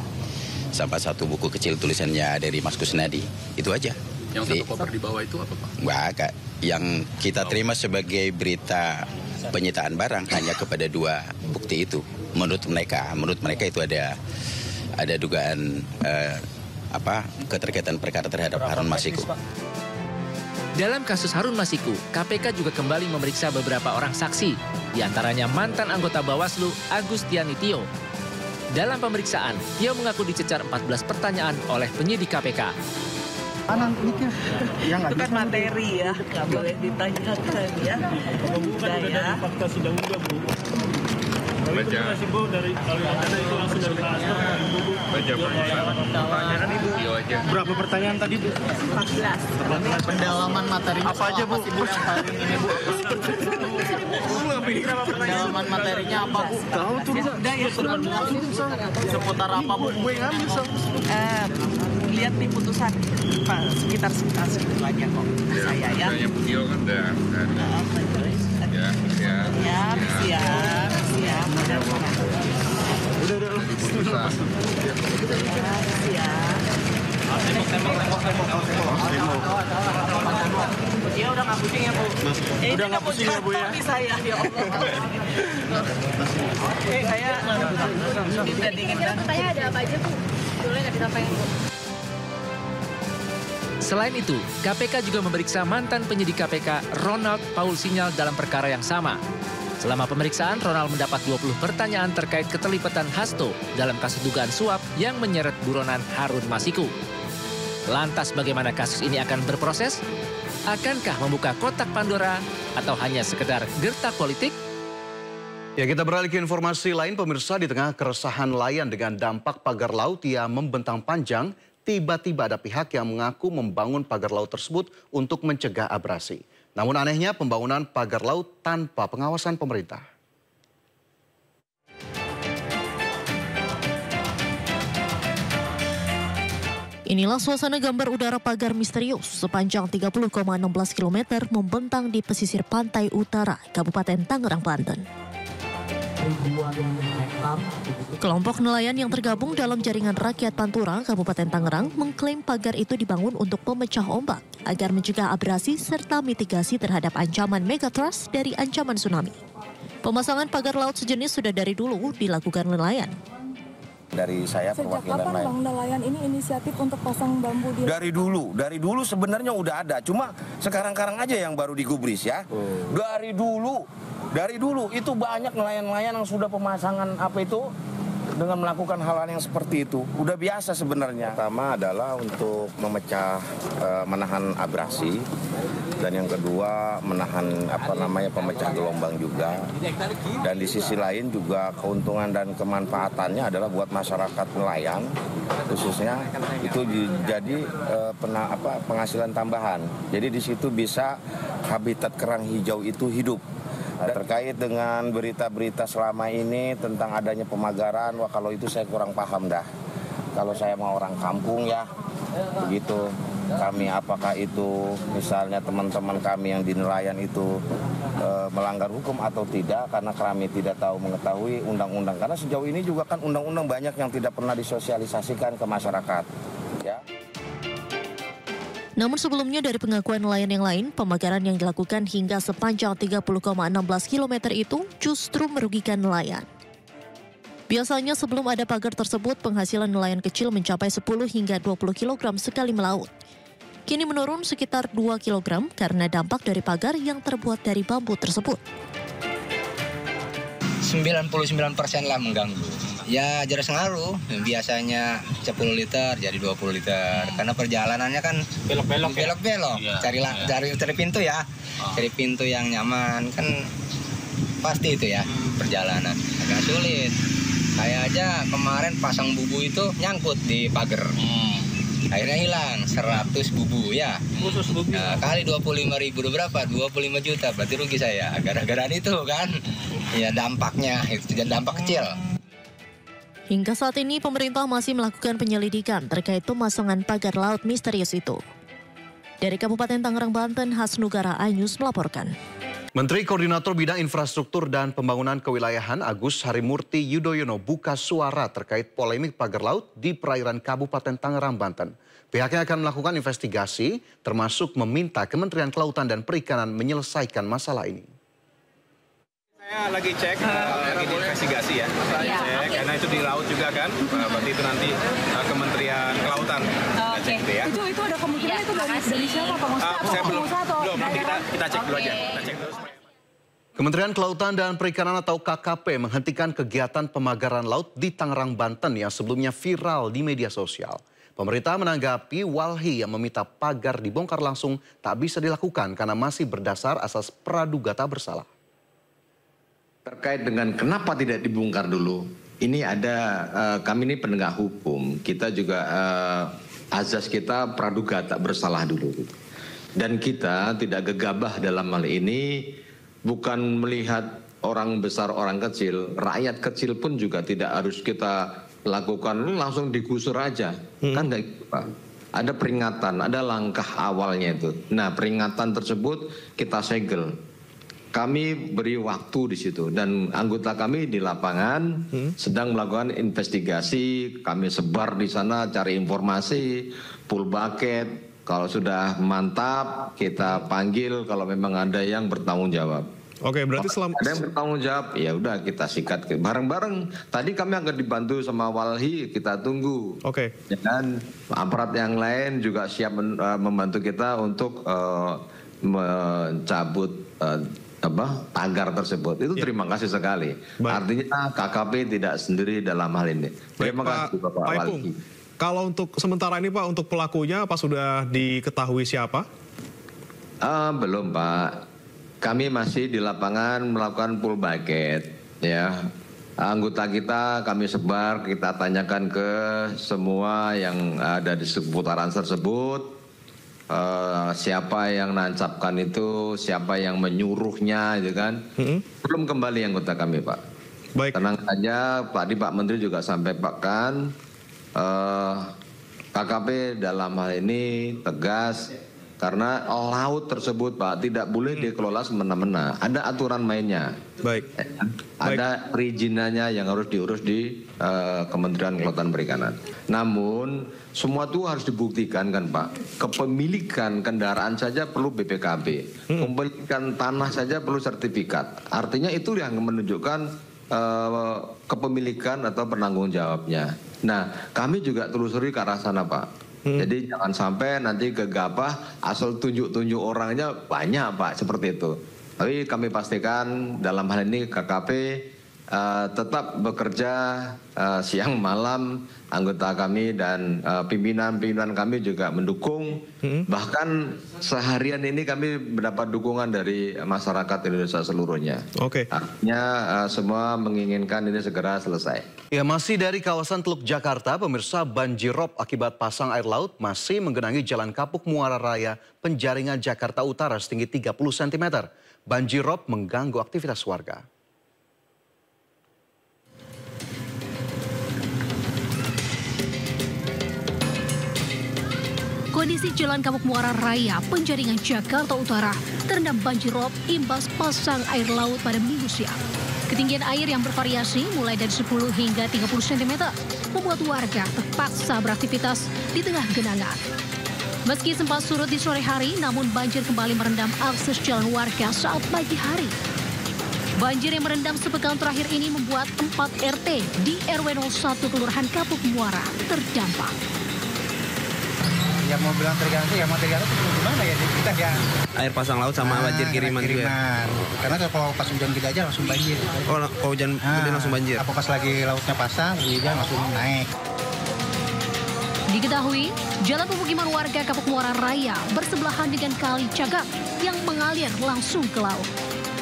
S13: sampai 1 buku kecil tulisannya dari Mas Kusnadi. Itu aja.
S15: Yang 1 koper di bawah itu apa, Pak?
S13: Enggak, Kak. Yang kita terima sebagai berita penyitaan barang hanya kepada 2 bukti itu. Menurut mereka itu ada dugaan keterkaitan perkara terhadap Harun Masiku.
S2: Dalam kasus Harun Masiku, KPK juga kembali memeriksa beberapa orang saksi, diantaranya mantan anggota Bawaslu Agustiani Tio. Dalam pemeriksaan, Tio mengaku dicecar 14 pertanyaan oleh penyidik KPK.
S14: Itu kan materi ya, nggak boleh ditanyakan ya.
S16: Bukan dari fakta sidang juga, Bu. Baca. Masih Bu dari kalau ada itu langsung dari Pak Hasto.
S15: Baca pertanyaan Ibu.
S16: Berapa pertanyaan tadi, Bu?
S14: 14. Pendalaman materi
S16: apa aja, Bu?
S14: Yang paling ini, Bu. Pendalaman materinya apa, Bu?
S16: Tahu tuh, Bu.
S14: Udah ya, seputar apa, Bu? Lihat di putusan Pak, sekitar segitu aja kok saya ya.
S15: Yang beliau kan udah
S14: siap.
S15: Udah.
S14: Dia udah nggak pusing ya, Bu?
S16: Udah nggak pusing ya, Bu ya?
S14: Saya, ya Allah. Oke, saya
S9: pertanyaan ada apa aja, Bu? Boleh nggak disampaikan, Bu?
S2: Selain itu, KPK juga memeriksa mantan penyidik KPK Ronald Paul Sinyal dalam perkara yang sama. Selama pemeriksaan, Ronald mendapat 20 pertanyaan terkait keterlibatan Hasto dalam kasus dugaan suap yang menyeret buronan Harun Masiku. Lantas bagaimana kasus ini akan berproses? Akankah membuka kotak Pandora atau hanya sekedar gertak politik?
S1: Ya, kita beralih ke informasi lain, pemirsa. Di tengah keresahan nelayan dengan dampak pagar laut yang membentang panjang, tiba-tiba ada pihak yang mengaku membangun pagar laut tersebut untuk mencegah abrasi. Namun anehnya pembangunan pagar laut tanpa pengawasan pemerintah.
S17: Inilah suasana gambar udara pagar misterius sepanjang 30,16 km membentang di pesisir pantai utara Kabupaten Tangerang, Banten. Kelompok nelayan yang tergabung dalam jaringan rakyat Pantura, Kabupaten Tangerang, mengklaim pagar itu dibangun untuk pemecah ombak agar mencegah abrasi serta mitigasi terhadap ancaman megatrust dari ancaman tsunami. Pemasangan pagar laut sejenis sudah dari dulu dilakukan nelayan.
S7: Dari saya perwakilan
S18: nelayan. Sejak kapan Bang Nelayan ini inisiatif untuk pasang bambu di...
S7: Dari dulu sebenarnya udah ada, cuma sekarang-karang aja yang baru digubris ya. Dari dulu itu banyak nelayan-nelayan yang sudah pemasangan dengan melakukan hal-hal yang seperti itu. Udah biasa sebenarnya. Pertama adalah untuk menahan abrasi, dan yang kedua menahan pemecah gelombang juga. Dan di sisi lain juga keuntungan dan kemanfaatannya adalah buat masyarakat nelayan khususnya itu jadi penghasilan tambahan. Jadi di situ bisa habitat kerang hijau itu hidup. Terkait dengan berita-berita selama ini tentang adanya pemagaran, kalau itu saya kurang paham dah. Kalau saya mau orang kampung ya, begitu. Kami apakah itu misalnya teman-teman kami yang di nelayan itu melanggar hukum atau tidak, karena kami tidak tahu mengetahui undang-undang. Karena sejauh ini juga kan undang-undang banyak yang tidak pernah disosialisasikan ke masyarakat. Ya.
S17: Namun sebelumnya dari pengakuan nelayan yang lain, pemagaran yang dilakukan hingga sepanjang 30,16 km itu justru merugikan nelayan. Biasanya sebelum ada pagar tersebut, penghasilan nelayan kecil mencapai 10 hingga 20 kg sekali melaut. Kini menurun sekitar 2 kg karena dampak dari pagar yang terbuat dari bambu tersebut.
S19: 99% lah mengganggu. Ya jelas ngaruh, biasanya 10 liter jadi 20 liter. Karena perjalanannya kan belok-belok. Cari pintu ya. Cari pintu yang nyaman kan pasti itu ya perjalanan. Agak sulit. Kayak aja kemarin pasang bubu itu nyangkut di pagar. Akhirnya hilang 100 bubu ya.
S16: Khusus bubu.
S19: Nah, kali 25.000 berapa? 25 juta. Berarti rugi saya. Gara-gara itu kan. Ya dampaknya itu dampak kecil.
S17: Hingga saat ini pemerintah masih melakukan penyelidikan terkait pemasangan pagar laut misterius itu. Dari Kabupaten Tangerang, Banten, Hasnugara Anyus melaporkan.
S1: Menteri Koordinator Bidang Infrastruktur dan Pembangunan Kewilayahan Agus Harimurti Yudhoyono buka suara terkait polemik pagar laut di perairan Kabupaten Tangerang, Banten. Pihaknya akan melakukan investigasi termasuk meminta Kementerian Kelautan dan Perikanan menyelesaikan masalah ini.
S20: Saya lagi cek, lagi diinvestigasi ya. Karena itu di laut juga kan, berarti itu nanti Kementerian Kelautan. Cek gitu ya.
S18: Itu ada kemungkinan itu dari siapa Pak?
S20: Saya belum, nanti kita cek dulu aja. Kita cek dulu.
S1: Kementerian Kelautan dan Perikanan atau KKP menghentikan kegiatan pemagaran laut di Tangerang, Banten yang sebelumnya viral di media sosial. Pemerintah menanggapi Walhi yang meminta pagar dibongkar langsung tak bisa dilakukan karena masih berdasar asas praduga tak bersalah.
S21: Terkait dengan kenapa tidak dibongkar dulu, ini ada kami ini penegak hukum, kita juga azas kita praduga tak bersalah dulu. Dan kita tidak gegabah dalam hal ini, bukan melihat orang besar orang kecil, rakyat kecil pun juga tidak harus kita lakukan langsung digusur aja, kan nggak gitu Pak. Ada peringatan, ada langkah awalnya itu. Nah peringatan tersebut kita segel. Kami beri waktu di situ dan anggota kami di lapangan sedang melakukan investigasi. Kami sebar di sana cari informasi, full bucket. Kalau sudah mantap kita panggil kalau memang ada yang bertanggung jawab.
S22: Oke, berarti selama
S21: ada yang bertanggung jawab, ya udah kita sikat bareng-bareng. Tadi kami akan dibantu sama Walhi, kita tunggu.
S22: Oke.
S21: Dan aparat yang lain juga siap membantu kita untuk mencabut pagar tersebut. Itu terima kasih sekali. Artinya KKP tidak sendiri dalam hal ini. Terima kasih Bapak Walhi.
S22: Kalau untuk sementara ini Pak, untuk pelakunya apa sudah diketahui siapa?
S21: Belum Pak. Kami masih di lapangan melakukan full bucket. Ya, anggota kita kami sebar, kita tanyakan ke semua yang ada di seputaran tersebut. Siapa yang nancapkan itu, siapa yang menyuruhnya, gitu kan? Belum kembali anggota kami, Pak.
S22: Baik.
S21: Tenang saja, tadi Pak Menteri juga sampaikan KKP dalam hal ini tegas karena laut tersebut, Pak, tidak boleh dikelola semena-mena. Ada aturan mainnya.
S22: Baik.
S21: Ada perizinannya yang harus diurus di Kementerian Kelautan Perikanan. Namun semua itu harus dibuktikan kan Pak. Kepemilikan kendaraan saja perlu BPKB. Kepemilikan tanah saja perlu sertifikat. Artinya itu yang menunjukkan kepemilikan atau penanggung jawabnya. Nah, kami juga telusuri ke arah sana Pak. Jadi jangan sampai nanti gegabah asal tunjuk-tunjuk orangnya banyak Pak, seperti itu. Tapi kami pastikan dalam hal ini KKP tetap bekerja siang malam, anggota kami dan pimpinan-pimpinan kami juga mendukung. Bahkan seharian ini kami mendapat dukungan dari masyarakat Indonesia seluruhnya.
S22: Oke.
S21: Artinya semua menginginkan ini segera selesai.
S1: Ya, masih dari kawasan Teluk Jakarta, pemirsa, banjirop akibat pasang air laut masih menggenangi Jalan Kapuk Muara Raya, Penjaringan, Jakarta Utara setinggi 30 cm. Banjirop mengganggu aktivitas warga.
S23: Kondisi Jalan Kapuk Muara Raya, Penjaringan, Jakarta Utara terendam banjirop imbas pasang air laut pada Minggu siang. Ketinggian air yang bervariasi mulai dari 10 hingga 30 cm membuat warga terpaksa beraktivitas di tengah genangan. Meski sempat surut di sore hari, namun banjir kembali merendam akses jalan warga saat pagi hari. Banjir yang merendam sepekan terakhir ini membuat 4 RT di RW 01 Kelurahan Kapuk Muara terdampak.
S3: Ya mau bilang tergantung, ya mau tergantung gimana ya kita ya.
S4: Air pasang laut sama banjir kiriman juga.
S3: Karena kalau pas hujan gede aja langsung banjir.
S4: Oh, kalau hujan gede langsung banjir.
S3: Apa pas lagi lautnya pasang, hujan langsung naik.
S23: Diketahui, jalan pemukiman warga Kapuk Muara Raya bersebelahan dengan Kali Cagak yang mengalir langsung ke laut.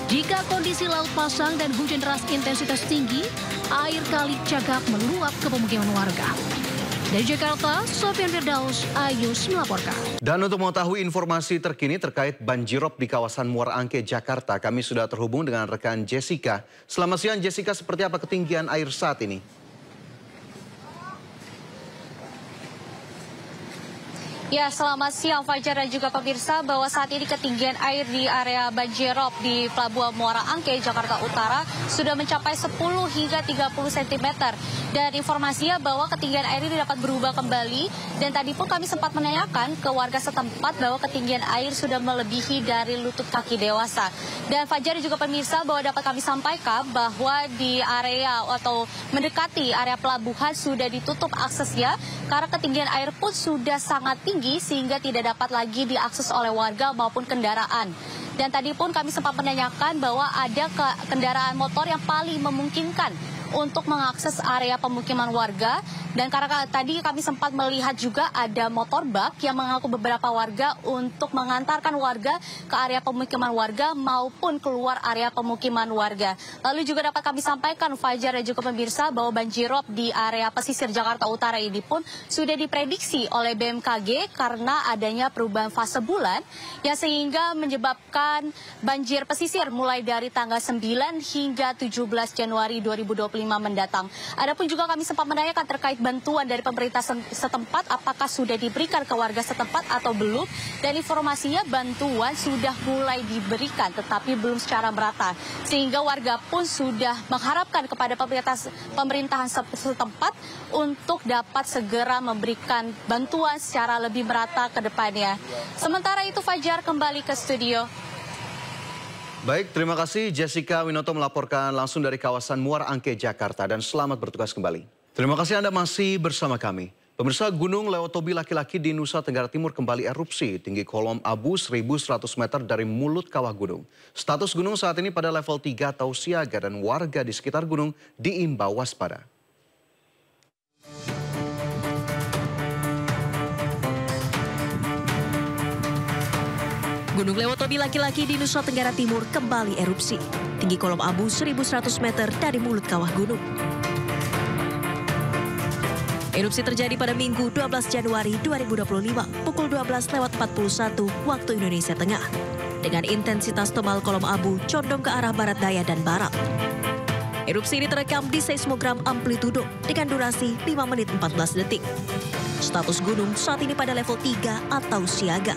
S23: Jika kondisi laut pasang dan hujan deras intensitas tinggi, air Kali Cagak meluap ke pemukiman warga. Dari Jakarta, Sofian Firdaus, Ayus melaporkan.
S1: Dan untuk mengetahui informasi terkini terkait banjirop di kawasan Muara Angke, Jakarta, kami sudah terhubung dengan rekan Jessica. Selamat siang Jessica, seperti apa ketinggian air saat ini?
S5: Ya, selamat siang Fajar dan juga pemirsa, bahwa saat ini ketinggian air di area banjirop di Pelabuhan Muara Angke, Jakarta Utara sudah mencapai 10 hingga 30 cm. Dan informasinya bahwa ketinggian air ini dapat berubah kembali, dan tadi pun kami sempat menanyakan ke warga setempat bahwa ketinggian air sudah melebihi dari lutut kaki dewasa. Dan Fajar dan juga pemirsa, bahwa dapat kami sampaikan bahwa di area atau mendekati area pelabuhan sudah ditutup aksesnya karena ketinggian air pun sudah sangat tinggi sehingga tidak dapat lagi diakses oleh warga maupun kendaraan. Dan tadi pun kami sempat menanyakan bahwa ada kendaraan motor yang paling memungkinkan untuk mengakses area pemukiman warga. Dan karena tadi kami sempat melihat juga ada motor bak yang mengangkut beberapa warga untuk mengantarkan warga ke area pemukiman warga maupun keluar area pemukiman warga. Lalu juga dapat kami sampaikan Fajar dan juga pemirsa bahwa banjirop di area pesisir Jakarta Utara ini pun sudah diprediksi oleh BMKG karena adanya perubahan fase bulan yang sehingga menyebabkan banjir pesisir mulai dari tanggal 9 hingga 17 Januari 2025 mendatang. Adapun juga kami sempat menanyakan terkait bantuan dari pemerintah setempat apakah sudah diberikan ke warga setempat atau belum, dan informasinya bantuan sudah mulai diberikan tetapi belum secara merata, sehingga warga pun sudah mengharapkan kepada pemerintahan setempat untuk dapat segera memberikan bantuan secara lebih merata ke depannya. Sementara itu Fajar, kembali ke studio.
S1: Baik, terima kasih Jessica Winoto melaporkan langsung dari kawasan Muara Angke, Jakarta, dan selamat bertugas kembali. Terima kasih Anda masih bersama kami. Pemirsa, Gunung Lewotobi laki-laki di Nusa Tenggara Timur kembali erupsi. Tinggi kolom abu 1.100 meter dari mulut kawah gunung. Status gunung saat ini pada level 3 atau siaga dan warga di sekitar gunung diimbau waspada.
S17: Gunung Lewotobi laki-laki di Nusa Tenggara Timur kembali erupsi. Tinggi kolom abu 1.100 meter dari mulut kawah gunung. Erupsi terjadi pada Minggu 12 Januari 2025 pukul 12:41 waktu Indonesia Tengah. Dengan intensitas tebal kolom abu condong ke arah barat daya dan barat. Erupsi ini terekam di seismogram amplitudo dengan durasi 5 menit 14 detik. Status gunung saat ini pada level 3 atau siaga.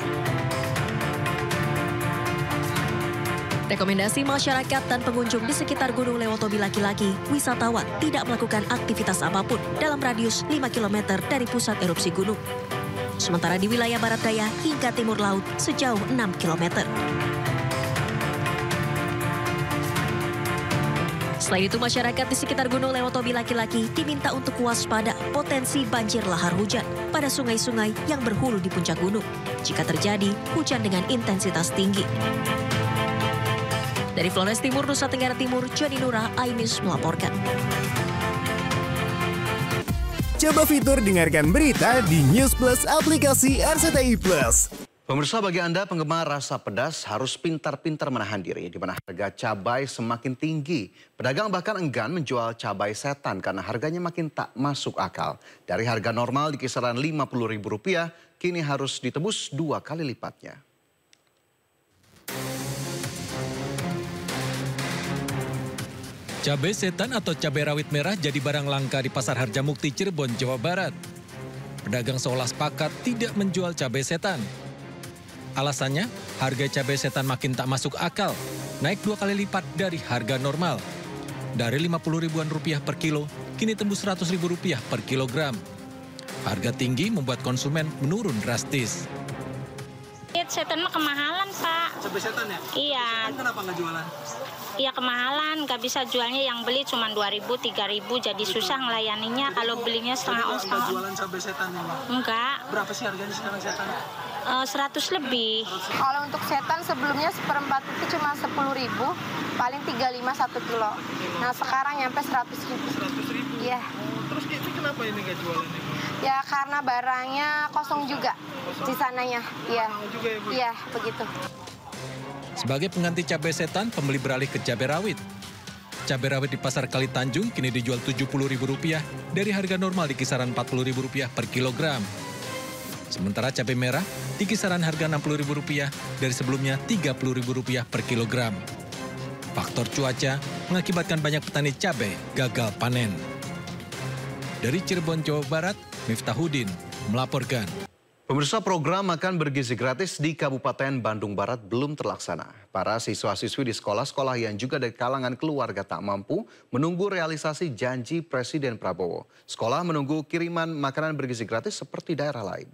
S17: Rekomendasi masyarakat dan pengunjung di sekitar Gunung Lewotobi laki-laki, wisatawan tidak melakukan aktivitas apapun dalam radius 5 km dari pusat erupsi gunung. Sementara di wilayah barat daya hingga timur laut sejauh 6 km. Selain itu, masyarakat di sekitar Gunung Lewotobi laki-laki diminta untuk waspada potensi banjir lahar hujan pada sungai-sungai yang berhulu di puncak gunung jika terjadi hujan dengan intensitas tinggi. Dari Flores Timur, Nusa Tenggara Timur, Joni Nura, iNews melaporkan.
S24: Coba fitur dengarkan berita di News Plus aplikasi RCTI Plus.
S1: Pemirsa, bagi Anda penggemar rasa pedas harus pintar-pintar menahan diri di mana harga cabai semakin tinggi. Pedagang bahkan enggan menjual cabai setan karena harganya makin tak masuk akal. Dari harga normal di kisaran Rp50.000, kini harus ditebus 2 kali lipatnya.
S2: Cabai setan atau cabai rawit merah jadi barang langka di Pasar Harjamukti, Cirebon, Jawa Barat. Pedagang seolah sepakat tidak menjual cabai setan. Alasannya, harga cabai setan makin tak masuk akal, naik 2 kali lipat dari harga normal. Dari Rp50.000 per kilo, kini tembus Rp100.000 per kilogram. Harga tinggi membuat konsumen menurun drastis.
S6: setan mah kemahalan, Pak.
S22: Cabai setan ya?
S6: Iya.
S22: Kenapa nggak jualan?
S6: Iya kemahalan, nggak bisa jualnya, yang beli cuma 2.000, 3.000, jadi susah ngelayaninya. Kalau belinya setengah on setengah on.
S22: Jualan cabai setan ini?
S6: Enggak.
S22: Berapa sih harganya sekarang setan?
S6: 100 lebih.
S8: Kalau untuk setan sebelumnya seperempat itu cuma 10.000, paling 35 1 kilo. Nah sekarang nyampe 100.000.
S22: 100.000?
S8: Iya.
S22: Terus itu kenapa ini nggak jualan ini?
S8: Ya karena barangnya kosong juga di sananya. Iya. Iya begitu.
S10: Sebagai pengganti cabai setan, pembeli beralih ke cabai rawit. Cabai rawit di Pasar Kali Tanjung kini dijual Rp70.000 dari harga normal di kisaran Rp40.000 per kilogram. Sementara cabai merah di kisaran harga Rp60.000 dari sebelumnya Rp30.000 per kilogram. Faktor cuaca mengakibatkan banyak petani cabai gagal panen. Dari Cirebon, Jawa Barat, Miftahudin melaporkan.
S1: Pemirsa, program makan bergizi gratis di Kabupaten Bandung Barat belum terlaksana. Para siswa-siswi di sekolah-sekolah yang juga dari kalangan keluarga tak mampu menunggu realisasi janji Presiden Prabowo. Sekolah menunggu kiriman makanan bergizi gratis seperti daerah lain.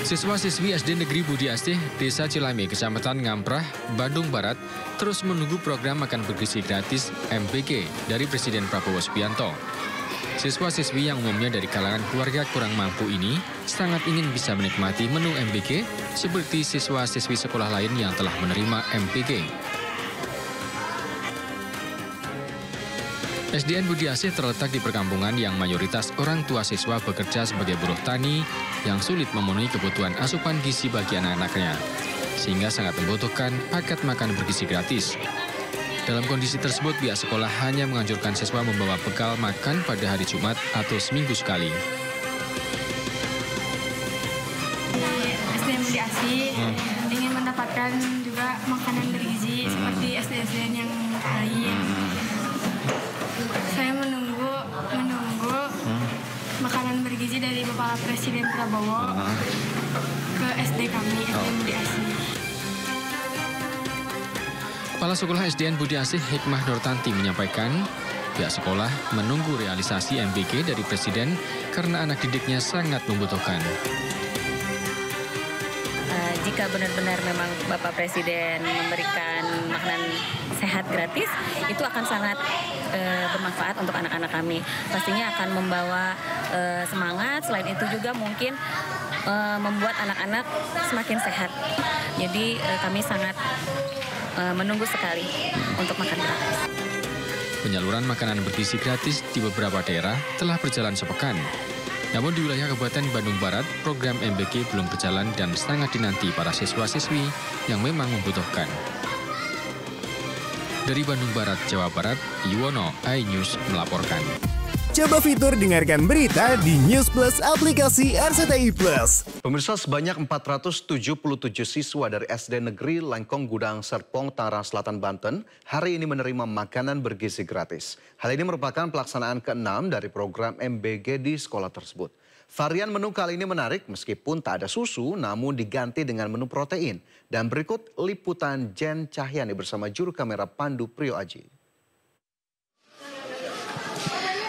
S11: Siswa-siswi SD Negeri Budi Asih, Desa Cilami, Kecamatan Ngamprah, Bandung Barat, terus menunggu program makan bergizi gratis MBG dari Presiden Prabowo Subianto. Siswa-siswi yang umumnya dari kalangan keluarga kurang mampu ini sangat ingin bisa menikmati menu MBG seperti siswa-siswi sekolah lain yang telah menerima MBG. SDN Budi Asih terletak di perkampungan yang mayoritas orang tua siswa bekerja sebagai buruh tani yang sulit memenuhi kebutuhan asupan gizi bagi anak-anaknya, sehingga sangat membutuhkan paket makan bergizi gratis. Dalam kondisi tersebut, pihak sekolah hanya menganjurkan siswa membawa bekal makan pada hari Jumat atau seminggu sekali.
S25: SDN Budi Asih ingin mendapatkan juga makanan bergizi seperti SDN yang lain. Saya menunggu makanan bergizi dari Bapak Presiden Prabowo ke SD kami, SDN Budi Asih.
S11: Kepala Sekolah SDN Budi Asih Hikmah Nurtanti menyampaikan, pihak sekolah menunggu realisasi MBG dari Presiden karena anak didiknya sangat membutuhkan.
S26: Jika benar-benar memang Bapak Presiden memberikan makanan sehat gratis, itu akan sangat bermanfaat untuk anak-anak kami. Pastinya akan membawa semangat, selain itu juga mungkin membuat anak-anak semakin sehat. Jadi kami sangat menunggu sekali untuk makan gratis.
S11: Penyaluran makanan bergizi gratis di beberapa daerah telah berjalan sepekan. Namun di wilayah Kabupaten Bandung Barat, program MBG belum berjalan dan sangat dinanti para siswa-siswi yang memang membutuhkan. Dari Bandung Barat, Jawa Barat, Yuwono, iNews melaporkan.
S24: Coba fitur dengarkan berita di News Plus aplikasi RCTI Plus.
S1: Pemirsa, sebanyak 477 siswa dari SD Negeri Lengkong Gudang Serpong, Tangerang Selatan, Banten hari ini menerima makanan bergizi gratis. Hal ini merupakan pelaksanaan ke-6 dari program MBG di sekolah tersebut. Varian menu kali ini menarik meskipun tak ada susu namun diganti dengan menu protein. Dan berikut liputan Jen Cahyani bersama juru kamera Pandu Priyo Aji.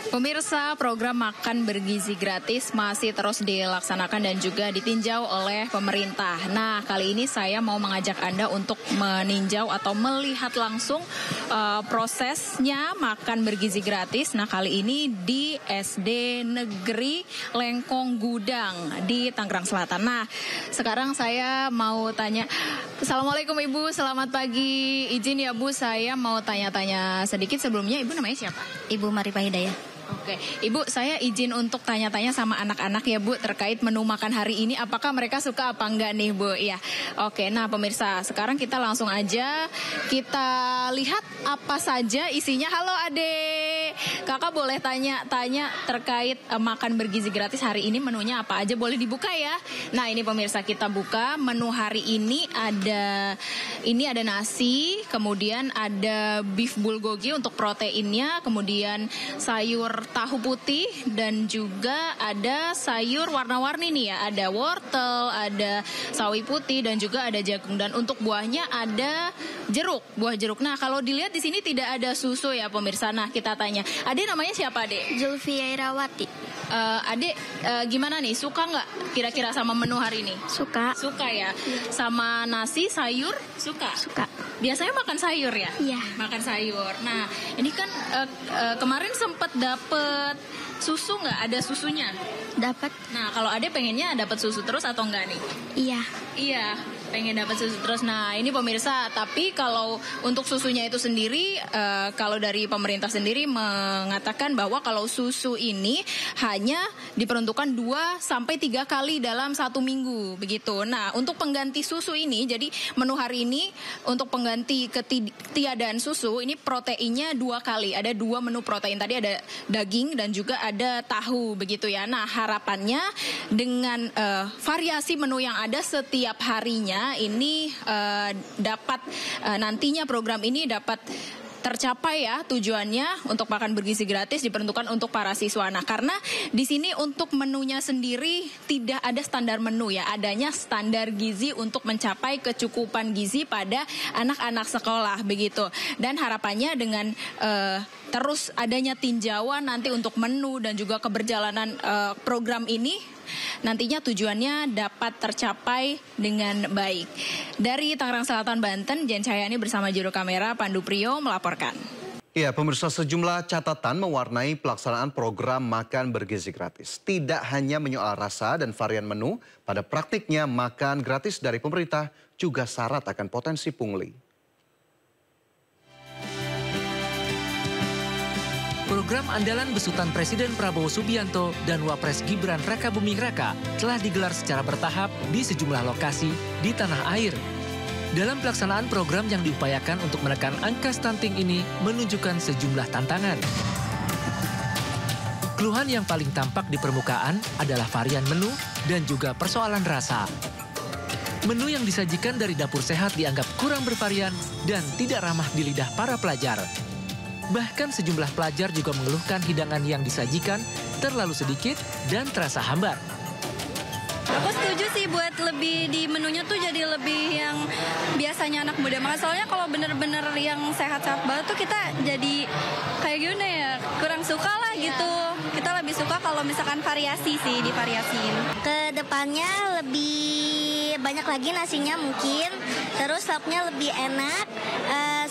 S27: Pemirsa, program makan bergizi gratis masih terus dilaksanakan dan juga ditinjau oleh pemerintah. Nah, kali ini saya mau mengajak Anda untuk meninjau atau melihat langsung prosesnya makan bergizi gratis. Nah, kali ini di SD Negeri Lengkong Gudang di Tangerang Selatan. Nah, sekarang saya mau tanya, Assalamualaikum Ibu, selamat pagi. Izin ya Bu, saya mau tanya-tanya sedikit sebelumnya. Ibu namanya siapa?
S26: Ibu Marifah Hidayah.
S27: Oke, Ibu, saya izin untuk tanya-tanya sama anak-anak ya Bu terkait menu makan hari ini. Apakah mereka suka apa enggak nih Bu? Ya, oke. Nah pemirsa, sekarang kita langsung aja kita lihat apa saja isinya. Halo Ade. Kakak boleh tanya terkait makan bergizi gratis hari ini menunya apa aja, boleh dibuka ya. Nah ini pemirsa, kita buka menu hari ini ada nasi, kemudian ada beef bulgogi untuk proteinnya, kemudian sayur tahu putih dan juga ada sayur warna-warni nih ya, ada wortel, ada sawi putih dan juga ada jagung, dan untuk buahnya ada buah jeruk. Nah kalau dilihat di sini tidak ada susu ya pemirsa. Nah kita tanya, Ade namanya siapa Ade?
S7: Zulfia Irawati.
S27: Ade gimana nih, suka nggak kira-kira sama menu hari ini?
S7: Suka.
S27: Suka ya. Sama nasi sayur suka?
S7: Suka.
S27: Biasanya makan sayur ya?
S7: Iya.
S27: Makan sayur. Nah ini kan kemarin sempat dapet susu nggak? Ada susunya?
S7: Dapat.
S27: Nah kalau Ade pengennya dapat susu terus atau enggak nih?
S7: Iya.
S27: Iya, pengen dapat susu terus. Nah ini pemirsa, tapi kalau untuk susunya itu sendiri, kalau dari pemerintah sendiri mengatakan bahwa kalau susu ini hanya diperuntukkan 2-3 kali dalam 1 minggu begitu. Nah untuk pengganti susu ini, jadi menu hari ini untuk pengganti ketiadaan susu ini proteinnya 2 kali. Ada 2 menu protein, tadi ada daging dan juga ada tahu begitu ya. Nah harapannya dengan variasi menu yang ada setiap harinya ini dapat nantinya program ini dapat tercapai ya tujuannya untuk makan bergizi gratis diperuntukkan untuk para siswa. Nah, karena di sini untuk menunya sendiri tidak ada standar menu ya, adanya standar gizi untuk mencapai kecukupan gizi pada anak-anak sekolah begitu. Dan harapannya dengan terus adanya tinjauan nanti untuk menu dan juga keberjalanan program ini, nantinya tujuannya dapat tercapai dengan baik. Dari Tangerang Selatan, Banten, Jen Cahyani bersama juru kamera Pandu Priyo melaporkan.
S1: Ya, pemirsa, sejumlah catatan mewarnai pelaksanaan program makan bergizi gratis. Tidak hanya menyoal rasa dan varian menu, pada praktiknya makan gratis dari pemerintah juga syarat akan potensi pungli.
S2: Program andalan besutan Presiden Prabowo Subianto dan Wapres Gibran Rakabuming Raka telah digelar secara bertahap di sejumlah lokasi di tanah air. Dalam pelaksanaan program yang diupayakan untuk menekan angka stunting ini menunjukkan sejumlah tantangan. Keluhan yang paling tampak di permukaan adalah varian menu dan juga persoalan rasa. Menu yang disajikan dari dapur sehat dianggap kurang bervarian dan tidak ramah di lidah para pelajar. Bahkan sejumlah pelajar juga mengeluhkan hidangan yang disajikan terlalu sedikit dan terasa hambar.
S7: Aku setuju sih buat lebih di menunya tuh jadi lebih yang biasanya anak muda makan. Soalnya kalau bener-bener yang sehat-sehat banget tuh kita jadi kayak gimana ya, kurang suka lah gitu. Kita lebih suka kalau misalkan variasi sih, divariasiin.
S9: Kedepannya lebih banyak lagi nasinya mungkin, terus lauknya lebih enak,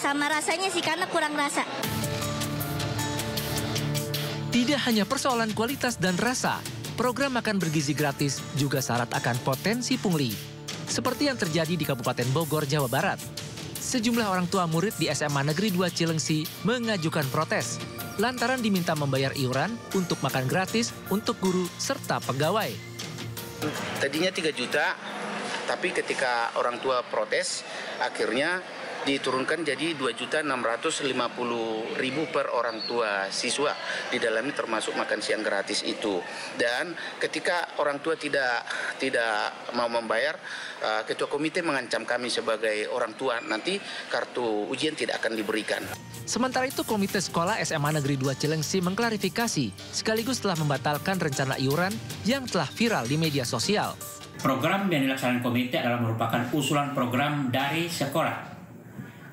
S9: sama rasanya sih karena kurang rasa.
S2: Tidak hanya persoalan kualitas dan rasa, program makan bergizi gratis juga syarat akan potensi pungli. Seperti yang terjadi di Kabupaten Bogor, Jawa Barat. Sejumlah orang tua murid di SMA Negeri 2 Cilengsi mengajukan protes lantaran diminta membayar iuran untuk makan gratis untuk guru serta pegawai.
S12: Tadinya 3 juta, tapi ketika orang tua protes, akhirnya diturunkan jadi 2.650.000 per orang tua siswa. Di dalamnya termasuk makan siang gratis itu. Dan ketika orang tua tidak mau membayar, ketua komite mengancam kami sebagai orang tua, nanti kartu ujian tidak akan diberikan.
S2: Sementara itu, Komite Sekolah SMA Negeri 2 Cilengsi mengklarifikasi sekaligus telah membatalkan rencana iuran yang telah viral di media sosial.
S13: Program yang dilaksanakan komite adalah merupakan usulan program dari sekolah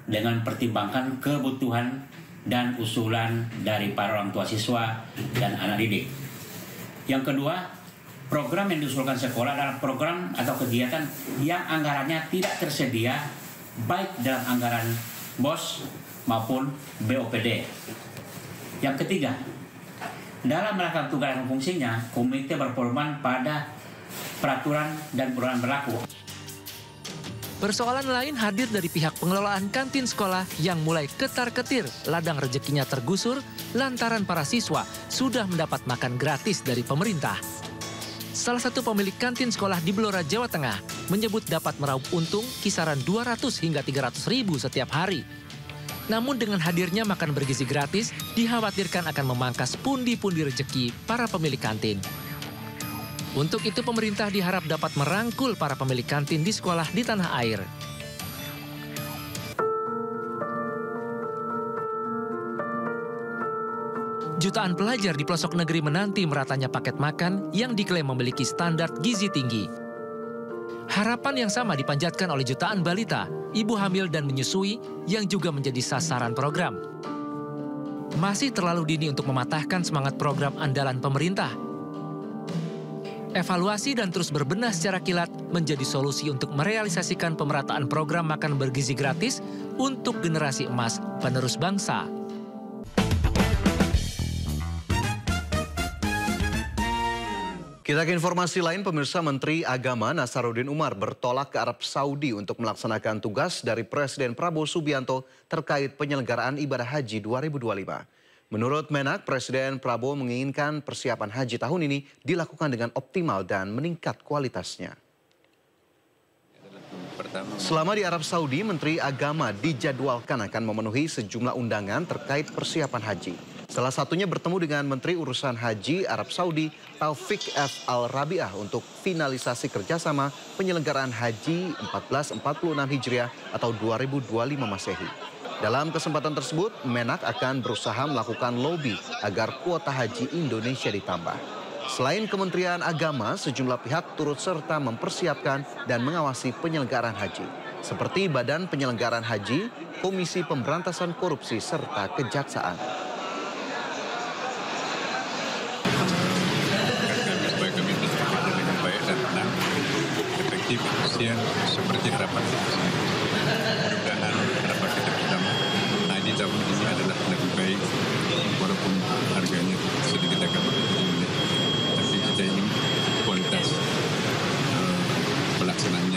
S13: dengan pertimbangkan kebutuhan dan usulan dari para orang tua siswa dan anak didik. Yang kedua, program yang diusulkan sekolah adalah program atau kegiatan yang anggarannya tidak tersedia baik dalam anggaran BOS maupun BOPD. Yang ketiga, dalam melakukan tugas dan fungsinya, komite berpedoman pada peraturan dan peraturan berlaku.
S2: Persoalan lain hadir dari pihak pengelolaan kantin sekolah yang mulai ketar-ketir ladang rezekinya tergusur lantaran para siswa sudah mendapat makan gratis dari pemerintah. Salah satu pemilik kantin sekolah di Blora, Jawa Tengah menyebut dapat meraup untung kisaran 200 hingga 300 ribu setiap hari. Namun dengan hadirnya makan bergizi gratis, dikhawatirkan akan memangkas pundi-pundi rezeki para pemilik kantin. Untuk itu pemerintah diharap dapat merangkul para pemilik kantin di sekolah di tanah air. Jutaan pelajar di pelosok negeri menanti meratanya paket makan yang diklaim memiliki standar gizi tinggi. Harapan yang sama dipanjatkan oleh jutaan balita, ibu hamil dan menyusui yang juga menjadi sasaran program. Masih terlalu dini untuk mematahkan semangat program andalan pemerintah. Evaluasi dan terus berbenah secara kilat menjadi solusi untuk merealisasikan pemerataan program makan bergizi gratis untuk generasi emas penerus bangsa.
S1: Kita ke informasi lain, pemirsa. Menteri Agama Nasaruddin Umar bertolak ke Arab Saudi untuk melaksanakan tugas dari Presiden Prabowo Subianto terkait penyelenggaraan ibadah haji 2025. Menurut Menak, Presiden Prabowo menginginkan persiapan haji tahun ini dilakukan dengan optimal dan meningkat kualitasnya. Selama di Arab Saudi, Menteri Agama dijadwalkan akan memenuhi sejumlah undangan terkait persiapan haji. Salah satunya bertemu dengan Menteri Urusan Haji Arab Saudi, Taufik F. Al-Rabi'ah untuk finalisasi kerjasama penyelenggaraan Haji 1446 Hijriah atau 2025 Masehi. Dalam kesempatan tersebut, Menak akan berusaha melakukan lobby agar kuota haji Indonesia ditambah. Selain Kementerian Agama, sejumlah pihak turut serta mempersiapkan dan mengawasi penyelenggaraan haji, seperti Badan Penyelenggaraan Haji, Komisi Pemberantasan Korupsi, serta Kejaksaan.
S14: Efektif, seperti harapan kita. Mudah-mudahan harapan kita bersama haji tahun ini adalah lebih baik, walaupun harganya sedikit agak berbeda, tapi kita ingin kualitas pelaksanaan